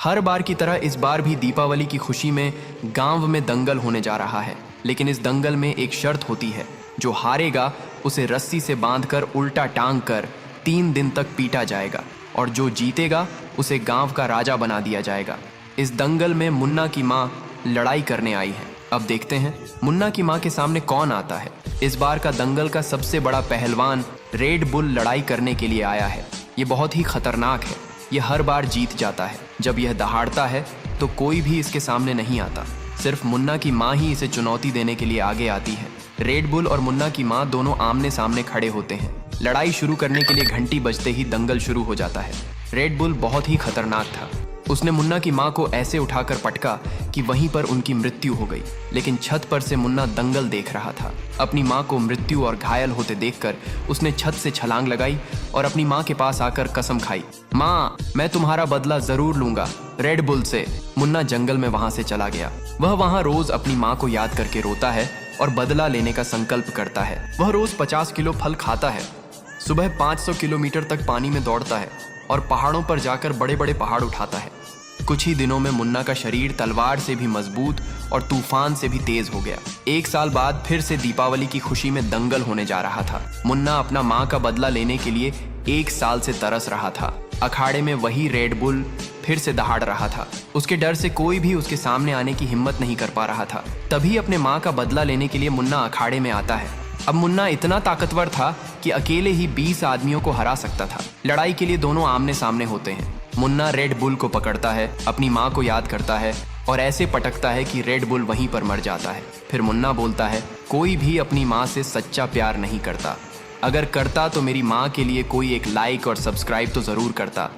हर बार की तरह इस बार भी दीपावली की खुशी में गांव में दंगल होने जा रहा है। लेकिन इस दंगल में एक शर्त होती है, जो हारेगा उसे रस्सी से बांधकर उल्टा टांग कर 3 दिन तक पीटा जाएगा और जो जीतेगा उसे गांव का राजा बना दिया जाएगा। इस दंगल में मुन्ना की माँ लड़ाई करने आई है। अब देखते हैं मुन्ना की माँ के सामने कौन आता है। इस बार का दंगल का सबसे बड़ा पहलवान रेड बुल लड़ाई करने के लिए आया है। ये बहुत ही खतरनाक है। ये हर बार जीत जाता है। जब यह दहाड़ता है तो कोई भी इसके सामने नहीं आता। सिर्फ मुन्ना की माँ ही इसे चुनौती देने के लिए आगे आती है। रेड बुल और मुन्ना की माँ दोनों आमने सामने खड़े होते हैं। लड़ाई शुरू करने के लिए घंटी बजते ही दंगल शुरू हो जाता है। रेड बुल बहुत ही खतरनाक था। उसने मुन्ना की माँ को ऐसे उठाकर पटका कि वहीं पर उनकी मृत्यु हो गई। लेकिन छत पर से मुन्ना दंगल देख रहा था। अपनी माँ को मृत्यु और घायल होते देखकर उसने छत से छलांग लगाई और अपनी माँ के पास आकर कसम खाई, माँ मैं तुम्हारा बदला जरूर लूंगा रेड बुल से। मुन्ना जंगल में वहां से चला गया। वह वहां रोज अपनी माँ को याद करके रोता है और बदला लेने का संकल्प करता है। वह रोज 50 किलो फल खाता है, सुबह 500 किलोमीटर तक पानी में दौड़ता है और पहाड़ों पर जाकर बड़े बड़े पहाड़ उठाता है। कुछ ही दिनों में मुन्ना का शरीर तलवार से भी मजबूत और तूफान से भी तेज हो गया। 1 साल बाद फिर से दीपावली की खुशी में दंगल होने जा रहा था। मुन्ना अपना माँ का बदला लेने के लिए 1 साल से तरस रहा था। अखाड़े में वही रेड बुल फिर से दहाड़ रहा था। उसके डर से कोई भी उसके सामने आने की हिम्मत नहीं कर पा रहा था। तभी अपने माँ का बदला लेने के लिए मुन्ना अखाड़े में आता है। अब मुन्ना इतना ताकतवर था कि अकेले ही 20 आदमियों को हरा सकता था। लड़ाई के लिए दोनों आमने सामने होते हैं। मुन्ना रेड बुल को पकड़ता है, अपनी माँ को याद करता है और ऐसे पटकता है कि रेड बुल वहीं पर मर जाता है। फिर मुन्ना बोलता है, कोई भी अपनी माँ से सच्चा प्यार नहीं करता। अगर करता तो मेरी माँ के लिए कोई एक लाइक और सब्सक्राइब तो जरूर करता।